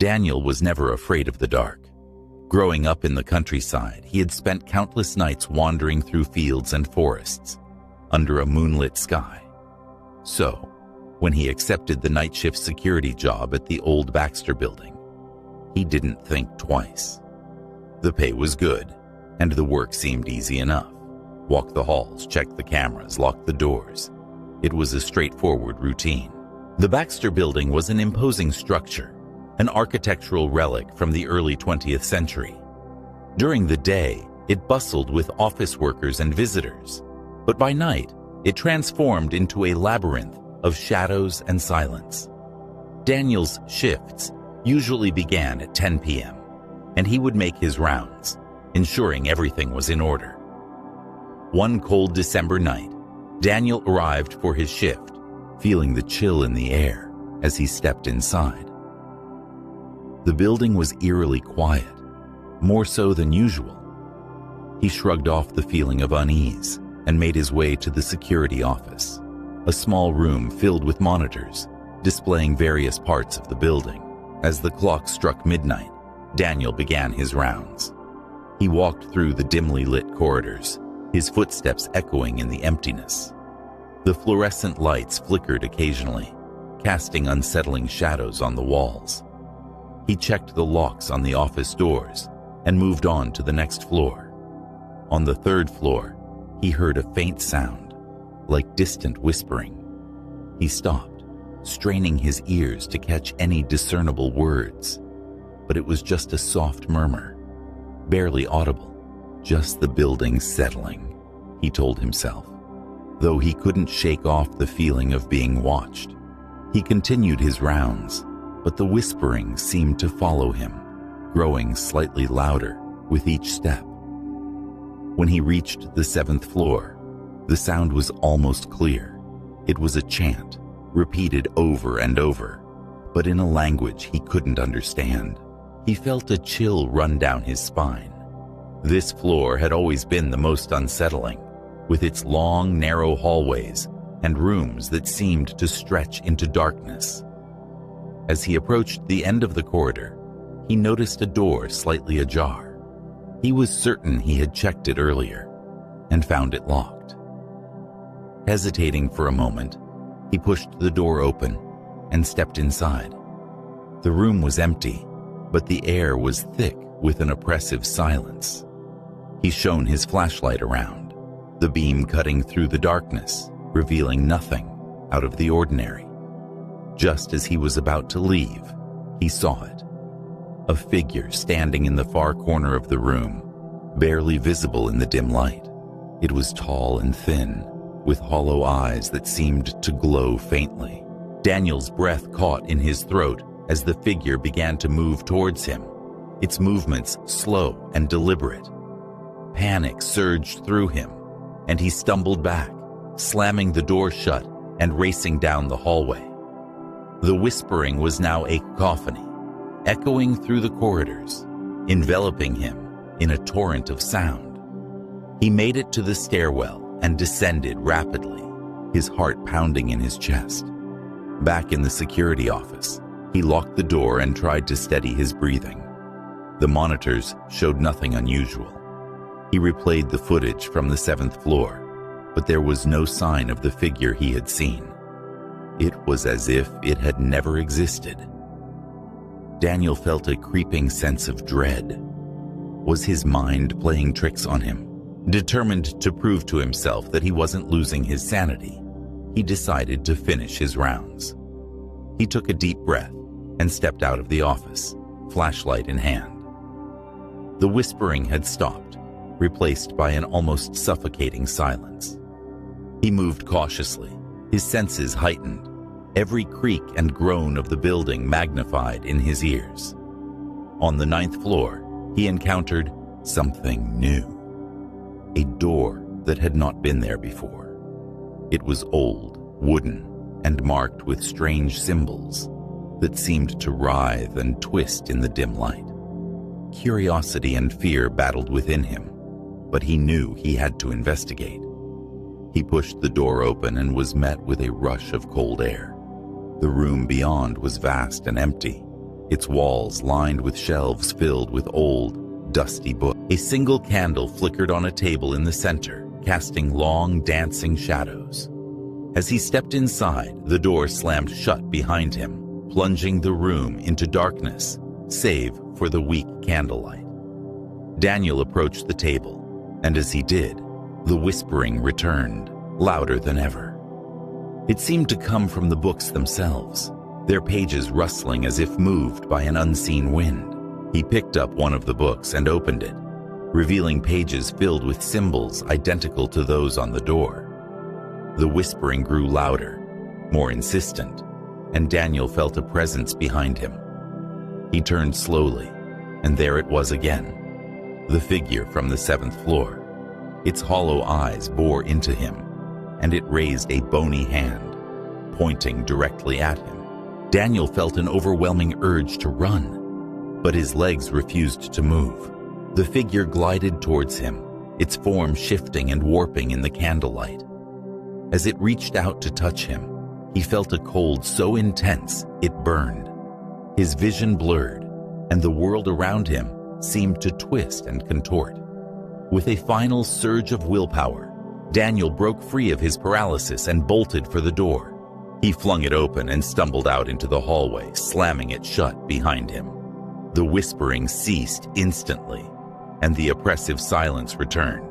Daniel was never afraid of the dark. Growing up in the countryside, he had spent countless nights wandering through fields and forests, under a moonlit sky. So, when he accepted the night shift security job at the old Baxter building, he didn't think twice. The pay was good, and the work seemed easy enough. Walk the halls, check the cameras, lock the doors. It was a straightforward routine. The Baxter building was an imposing structure, an architectural relic from the early 20th century. During the day, it bustled with office workers and visitors, but by night, it transformed into a labyrinth of shadows and silence. Daniel's shifts usually began at 10 p.m., and he would make his rounds, ensuring everything was in order. One cold December night, Daniel arrived for his shift, feeling the chill in the air as he stepped inside. The building was eerily quiet, more so than usual. He shrugged off the feeling of unease and made his way to the security office, a small room filled with monitors displaying various parts of the building. As the clock struck midnight, Daniel began his rounds. He walked through the dimly lit corridors, his footsteps echoing in the emptiness. The fluorescent lights flickered occasionally, casting unsettling shadows on the walls. He checked the locks on the office doors and moved on to the next floor. On the third floor, he heard a faint sound, like distant whispering. He stopped, straining his ears to catch any discernible words, but it was just a soft murmur, barely audible. Just the building settling, he told himself. Though he couldn't shake off the feeling of being watched, he continued his rounds, but the whispering seemed to follow him, growing slightly louder with each step. When he reached the 7th floor, the sound was almost clear. It was a chant, repeated over and over, but in a language he couldn't understand. He felt a chill run down his spine. This floor had always been the most unsettling, with its long, narrow hallways and rooms that seemed to stretch into darkness. As he approached the end of the corridor, he noticed a door slightly ajar. He was certain he had checked it earlier and found it locked. Hesitating for a moment, he pushed the door open and stepped inside. The room was empty, but the air was thick with an oppressive silence. He shone his flashlight around, the beam cutting through the darkness, revealing nothing out of the ordinary. Just as he was about to leave, he saw it. A figure standing in the far corner of the room, barely visible in the dim light. It was tall and thin, with hollow eyes that seemed to glow faintly. Daniel's breath caught in his throat as the figure began to move towards him, its movements slow and deliberate. Panic surged through him, and he stumbled back, slamming the door shut and racing down the hallway. The whispering was now a cacophony, echoing through the corridors, enveloping him in a torrent of sound. He made it to the stairwell and descended rapidly, his heart pounding in his chest. Back in the security office, he locked the door and tried to steady his breathing. The monitors showed nothing unusual. He replayed the footage from the 7th floor, but there was no sign of the figure he had seen. It was as if it had never existed. Daniel felt a creeping sense of dread. Was his mind playing tricks on him? Determined to prove to himself that he wasn't losing his sanity, he decided to finish his rounds. He took a deep breath and stepped out of the office, flashlight in hand. The whispering had stopped, replaced by an almost suffocating silence. He moved cautiously, his senses heightened, every creak and groan of the building magnified in his ears. On the 9th floor, he encountered something new. A door that had not been there before. It was old, wooden, and marked with strange symbols that seemed to writhe and twist in the dim light. Curiosity and fear battled within him, but he knew he had to investigate. He pushed the door open and was met with a rush of cold air. The room beyond was vast and empty, its walls lined with shelves filled with old, dusty books. A single candle flickered on a table in the center, casting long, dancing shadows. As he stepped inside, the door slammed shut behind him, plunging the room into darkness, save for the weak candlelight. Daniel approached the table, and as he did, the whispering returned, louder than ever. It seemed to come from the books themselves, their pages rustling as if moved by an unseen wind. He picked up one of the books and opened it, revealing pages filled with symbols identical to those on the door. The whispering grew louder, more insistent, and Daniel felt a presence behind him. He turned slowly, and there it was again, the figure from the 7th floor. Its hollow eyes bore into him, and it raised a bony hand, pointing directly at him. Daniel felt an overwhelming urge to run, but his legs refused to move. The figure glided towards him, its form shifting and warping in the candlelight. As it reached out to touch him, he felt a cold so intense it burned. His vision blurred, and the world around him seemed to twist and contort. With a final surge of willpower, Daniel broke free of his paralysis and bolted for the door. He flung it open and stumbled out into the hallway, slamming it shut behind him. The whispering ceased instantly, and the oppressive silence returned.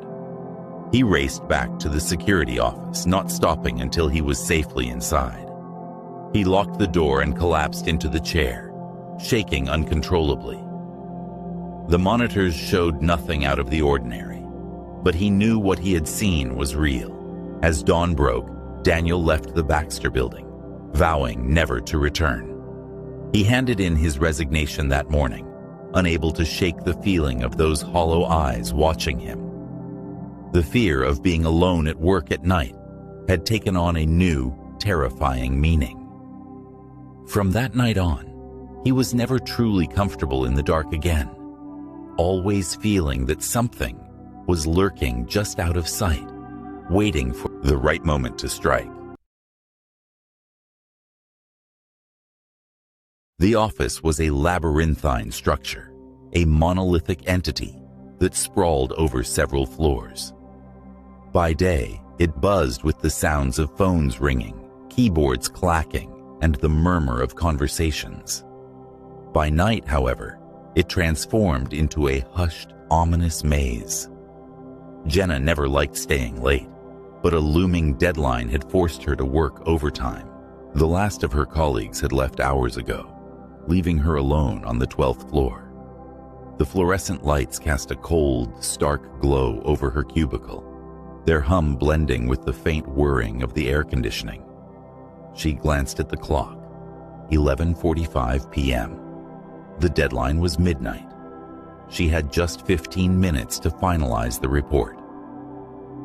He raced back to the security office, not stopping until he was safely inside. He locked the door and collapsed into the chair, shaking uncontrollably. The monitors showed nothing out of the ordinary, but he knew what he had seen was real. As dawn broke, Daniel left the Baxter building, vowing never to return. He handed in his resignation that morning, unable to shake the feeling of those hollow eyes watching him. The fear of being alone at work at night had taken on a new, terrifying meaning. From that night on, he was never truly comfortable in the dark again, always feeling that something was lurking just out of sight, waiting for the right moment to strike. The office was a labyrinthine structure, a monolithic entity that sprawled over several floors. By day, it buzzed with the sounds of phones ringing, keyboards clacking, and the murmur of conversations. By night, however, it transformed into a hushed, ominous maze. Jenna never liked staying late, but a looming deadline had forced her to work overtime. The last of her colleagues had left hours ago, leaving her alone on the 12th floor. The fluorescent lights cast a cold, stark glow over her cubicle, their hum blending with the faint whirring of the air conditioning. She glanced at the clock, 11:45 p.m. The deadline was midnight. She had just 15 minutes to finalize the report.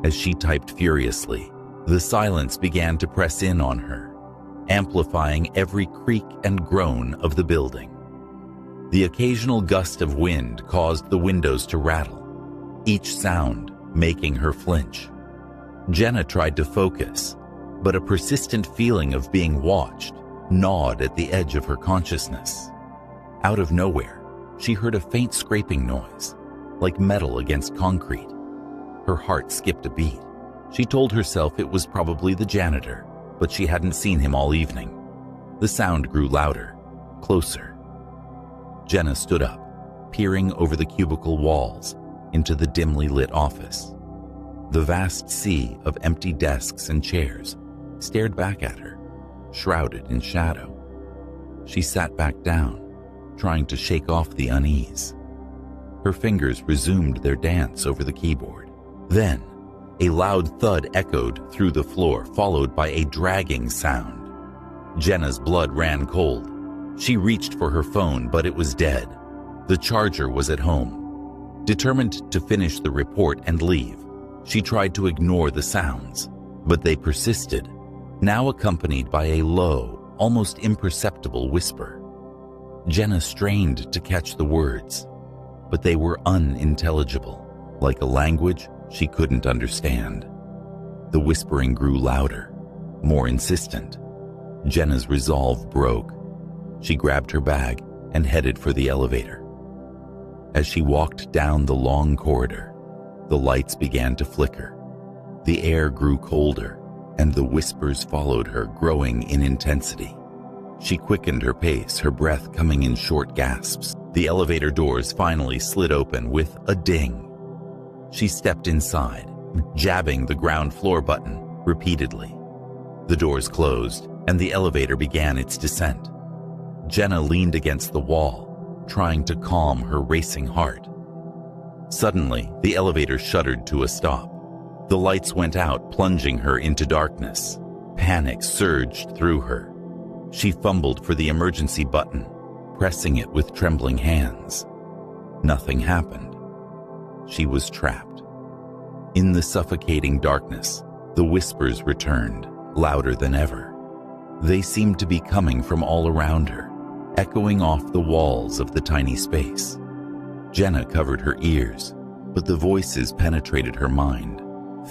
As she typed furiously, the silence began to press in on her, amplifying every creak and groan of the building. The occasional gust of wind caused the windows to rattle, each sound making her flinch. Jenna tried to focus, but a persistent feeling of being watched gnawed at the edge of her consciousness. Out of nowhere, she heard a faint scraping noise, like metal against concrete. Her heart skipped a beat. She told herself it was probably the janitor, but she hadn't seen him all evening. The sound grew louder, closer. Jenna stood up, peering over the cubicle walls into the dimly lit office. The vast sea of empty desks and chairs stared back at her, shrouded in shadow. She sat back down, trying to shake off the unease. Her fingers resumed their dance over the keyboard. Then, a loud thud echoed through the floor, followed by a dragging sound. Jenna's blood ran cold. She reached for her phone, but it was dead. The charger was at home. Determined to finish the report and leave, she tried to ignore the sounds, but they persisted, now accompanied by a low, almost imperceptible whisper. Jenna strained to catch the words, but they were unintelligible, like a language she couldn't understand. The whispering grew louder, more insistent. Jenna's resolve broke. She grabbed her bag and headed for the elevator. As she walked down the long corridor, the lights began to flicker. The air grew colder, and the whispers followed her, growing in intensity. She quickened her pace, her breath coming in short gasps. The elevator doors finally slid open with a ding. She stepped inside, jabbing the ground floor button repeatedly. The doors closed, and the elevator began its descent. Jenna leaned against the wall, trying to calm her racing heart. Suddenly, the elevator shuddered to a stop. The lights went out, plunging her into darkness. Panic surged through her. She fumbled for the emergency button, pressing it with trembling hands. Nothing happened. She was trapped. In the suffocating darkness, the whispers returned, louder than ever. They seemed to be coming from all around her, echoing off the walls of the tiny space. Jenna covered her ears, but the voices penetrated her mind,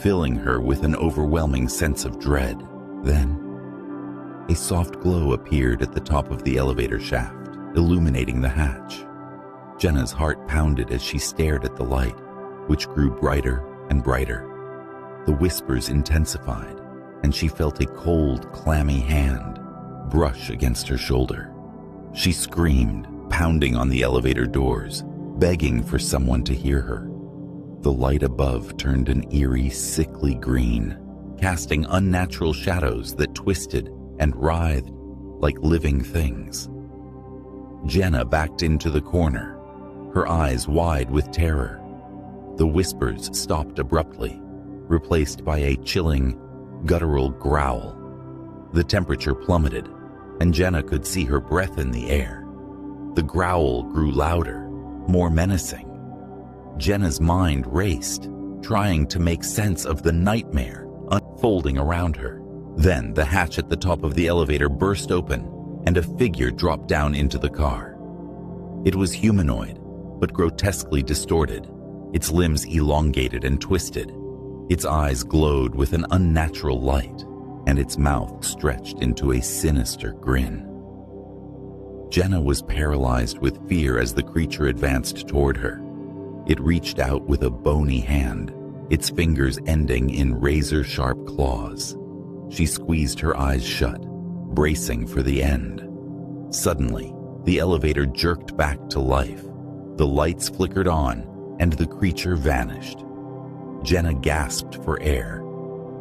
filling her with an overwhelming sense of dread. Then, a soft glow appeared at the top of the elevator shaft, illuminating the hatch. Jenna's heart pounded as she stared at the light, which grew brighter and brighter. The whispers intensified, and she felt a cold, clammy hand brush against her shoulder. She screamed, pounding on the elevator doors, begging for someone to hear her. The light above turned an eerie, sickly green, casting unnatural shadows that twisted and writhed like living things. Jenna backed into the corner, her eyes wide with terror. The whispers stopped abruptly, replaced by a chilling, guttural growl. The temperature plummeted, and Jenna could see her breath in the air. The growl grew louder, more menacing. Jenna's mind raced, trying to make sense of the nightmare unfolding around her. Then the hatch at the top of the elevator burst open, and a figure dropped down into the car. It was humanoid, but grotesquely distorted, its limbs elongated and twisted. Its eyes glowed with an unnatural light, and its mouth stretched into a sinister grin. Jenna was paralyzed with fear as the creature advanced toward her. It reached out with a bony hand, its fingers ending in razor-sharp claws. She squeezed her eyes shut, bracing for the end. Suddenly, the elevator jerked back to life. The lights flickered on, and the creature vanished. Jenna gasped for air,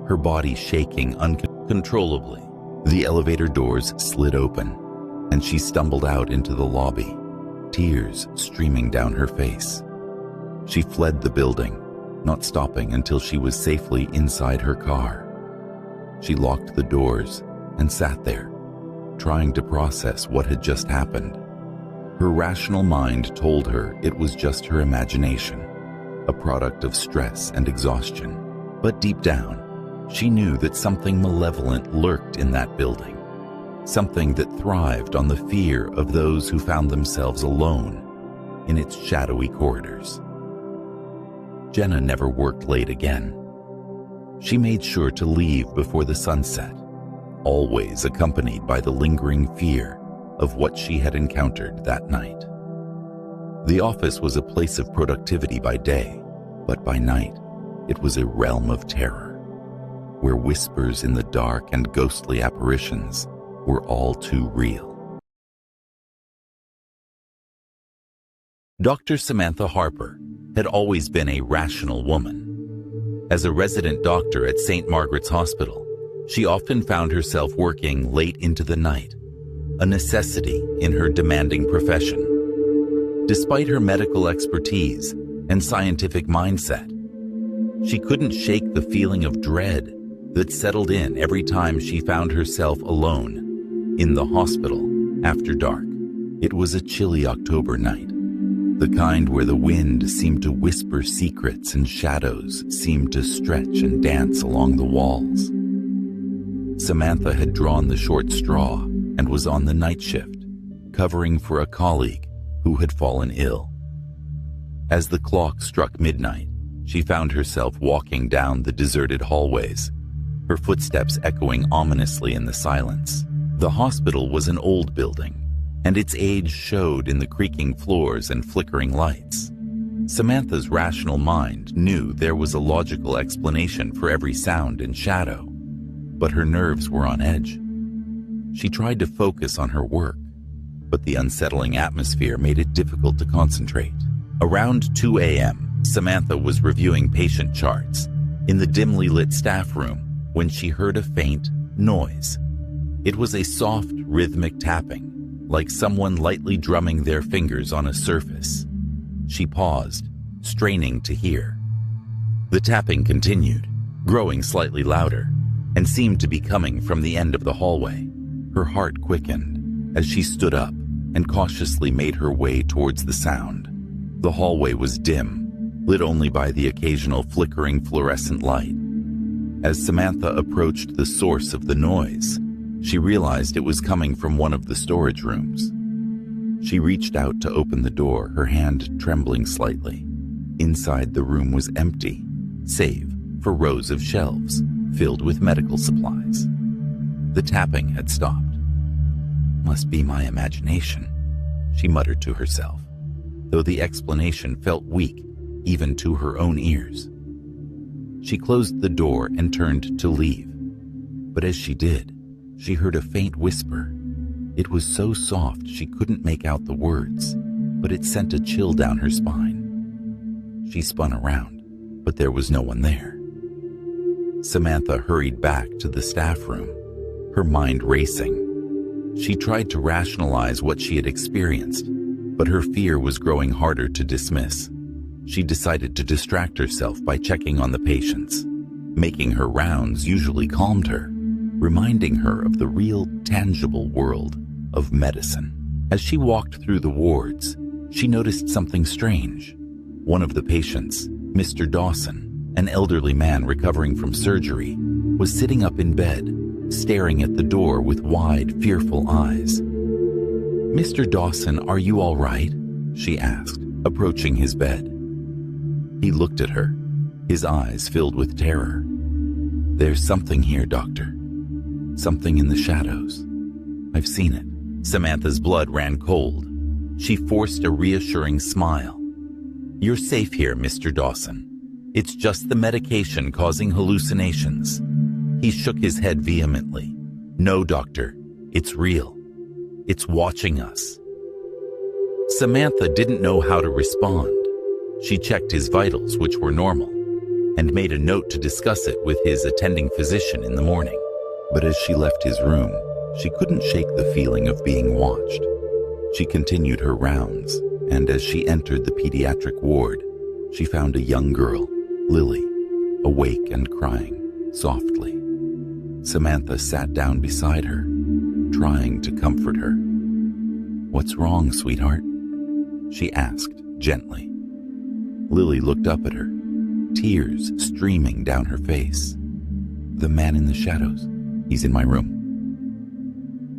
her body shaking uncontrollably. The elevator doors slid open, and she stumbled out into the lobby, tears streaming down her face. She fled the building, not stopping until she was safely inside her car. She locked the doors and sat there, trying to process what had just happened. Her rational mind told her it was just her imagination, a product of stress and exhaustion. But deep down, she knew that something malevolent lurked in that building, something that thrived on the fear of those who found themselves alone in its shadowy corridors. Jenna never worked late again. She made sure to leave before the sun set, always accompanied by the lingering fear of what she had encountered that night. The office was a place of productivity by day, but by night, it was a realm of terror, where whispers in the dark and ghostly apparitions were all too real. Dr. Samantha Harper had always been a rational woman. As a resident doctor at St. Margaret's Hospital, she often found herself working late into the night, a necessity in her demanding profession. Despite her medical expertise and scientific mindset, she couldn't shake the feeling of dread that settled in every time she found herself alone in the hospital after dark. It was a chilly October night, the kind where the wind seemed to whisper secrets and shadows seemed to stretch and dance along the walls. Samantha had drawn the short straw and was on the night shift, covering for a colleague who had fallen ill. As the clock struck midnight, she found herself walking down the deserted hallways, her footsteps echoing ominously in the silence. The hospital was an old building, and its age showed in the creaking floors and flickering lights. Samantha's rational mind knew there was a logical explanation for every sound and shadow, but her nerves were on edge. She tried to focus on her work, but the unsettling atmosphere made it difficult to concentrate. Around 2 a.m., Samantha was reviewing patient charts in the dimly lit staff room when she heard a faint noise. It was a soft, rhythmic tapping, like someone lightly drumming their fingers on a surface. She paused, straining to hear. The tapping continued, growing slightly louder, and seemed to be coming from the end of the hallway. Her heart quickened as she stood up and cautiously made her way towards the sound. The hallway was dim, lit only by the occasional flickering fluorescent light. As Samantha approached the source of the noise, she realized it was coming from one of the storage rooms. She reached out to open the door, her hand trembling slightly. Inside, the room was empty, save for rows of shelves filled with medical supplies. The tapping had stopped. "Must be my imagination," she muttered to herself, though the explanation felt weak even to her own ears. She closed the door and turned to leave, but as she did, she heard a faint whisper. It was so soft she couldn't make out the words, but it sent a chill down her spine. She spun around, but there was no one there. Samantha hurried back to the staff room, her mind racing. She tried to rationalize what she had experienced, but her fear was growing harder to dismiss. She decided to distract herself by checking on the patients. Making her rounds usually calmed her, reminding her of the real, tangible world of medicine. As she walked through the wards, she noticed something strange. One of the patients, Mr. Dawson, an elderly man recovering from surgery, was sitting up in bed, staring at the door with wide, fearful eyes. "Mr. Dawson, are you all right?" she asked, approaching his bed. He looked at her, his eyes filled with terror. "There's something here, doctor. Something in the shadows. I've seen it." Samantha's blood ran cold. She forced a reassuring smile. "You're safe here, Mr. Dawson. It's just the medication causing hallucinations." He shook his head vehemently. "No, doctor. It's real. It's watching us." Samantha didn't know how to respond. She checked his vitals, which were normal, and made a note to discuss it with his attending physician in the morning. But as she left his room, she couldn't shake the feeling of being watched. She continued her rounds, and as she entered the pediatric ward, she found a young girl, Lily, awake and crying softly. Samantha sat down beside her, trying to comfort her. "What's wrong, sweetheart?" she asked gently. Lily looked up at her, tears streaming down her face. "The man in the shadows. He's in my room."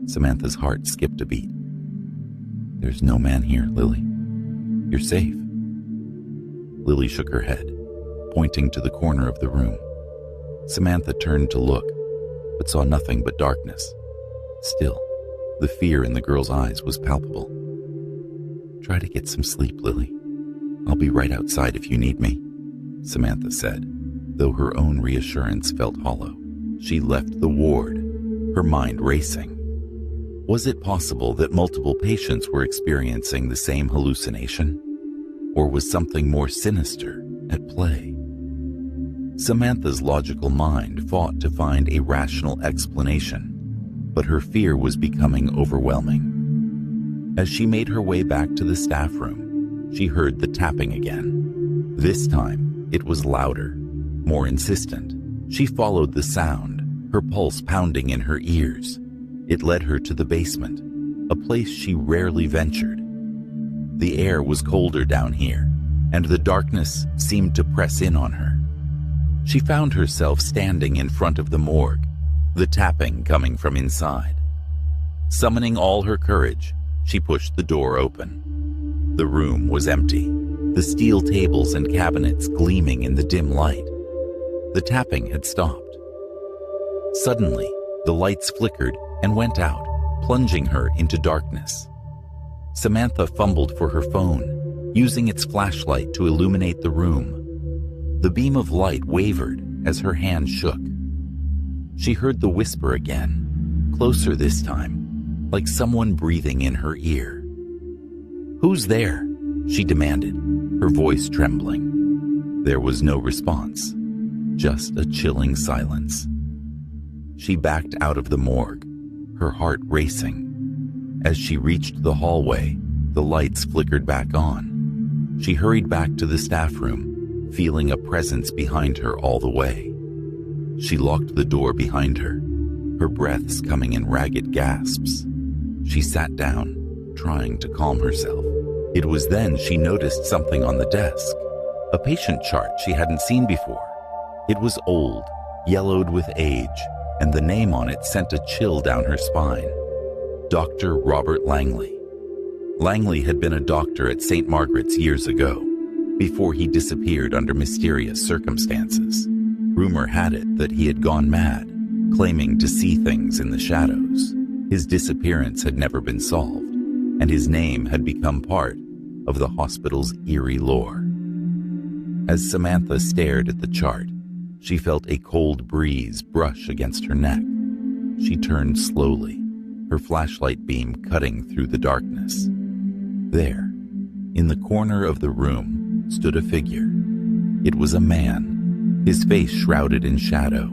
Samantha's heart skipped a beat. "There's no man here, Lily. You're safe." Lily shook her head, pointing to the corner of the room. Samantha turned to look, but saw nothing but darkness. Still, the fear in the girl's eyes was palpable. "Try to get some sleep, Lily. I'll be right outside if you need me," Samantha said, though her own reassurance felt hollow. She left the ward, her mind racing. Was it possible that multiple patients were experiencing the same hallucination? Or was something more sinister at play? Samantha's logical mind fought to find a rational explanation, but her fear was becoming overwhelming. As she made her way back to the staff room, she heard the tapping again. This time, it was louder, more insistent. She followed the sound, her pulse pounding in her ears. It led her to the basement, a place she rarely ventured. The air was colder down here, and the darkness seemed to press in on her. She found herself standing in front of the morgue, the tapping coming from inside. Summoning all her courage, she pushed the door open. The room was empty, the steel tables and cabinets gleaming in the dim light. The tapping had stopped. Suddenly, the lights flickered and went out, plunging her into darkness. Samantha fumbled for her phone, using its flashlight to illuminate the room. The beam of light wavered as her hand shook. She heard the whisper again, closer this time, like someone breathing in her ear. "Who's there?" she demanded, her voice trembling. There was no response, just a chilling silence. She backed out of the morgue, her heart racing. As she reached the hallway, the lights flickered back on. She hurried back to the staff room, feeling a presence behind her all the way. She locked the door behind her, her breaths coming in ragged gasps. She sat down, trying to calm herself. It was then she noticed something on the desk, a patient chart she hadn't seen before. It was old, yellowed with age, and the name on it sent a chill down her spine. Dr. Robert Langley. Langley had been a doctor at St. Margaret's years ago, before he disappeared under mysterious circumstances. Rumor had it that he had gone mad, claiming to see things in the shadows. His disappearance had never been solved, and his name had become part of the hospital's eerie lore. As Samantha stared at the chart, she felt a cold breeze brush against her neck. She turned slowly, her flashlight beam cutting through the darkness. There, in the corner of the room, stood a figure. It was a man, his face shrouded in shadow,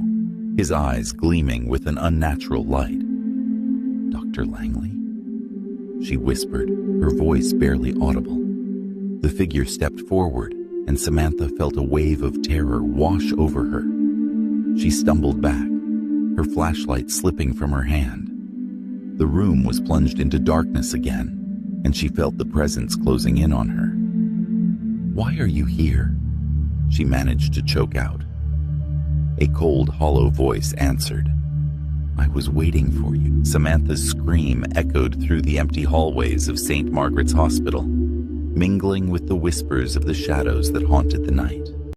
his eyes gleaming with an unnatural light. "Dr. Langley?" she whispered, her voice barely audible. The figure stepped forward, and Samantha felt a wave of terror wash over her. She stumbled back, her flashlight slipping from her hand. The room was plunged into darkness again, and she felt the presence closing in on her. "Why are you here?" she managed to choke out. A cold, hollow voice answered. "I was waiting for you." Samantha's scream echoed through the empty hallways of St. Margaret's Hospital, mingling with the whispers of the shadows that haunted the night.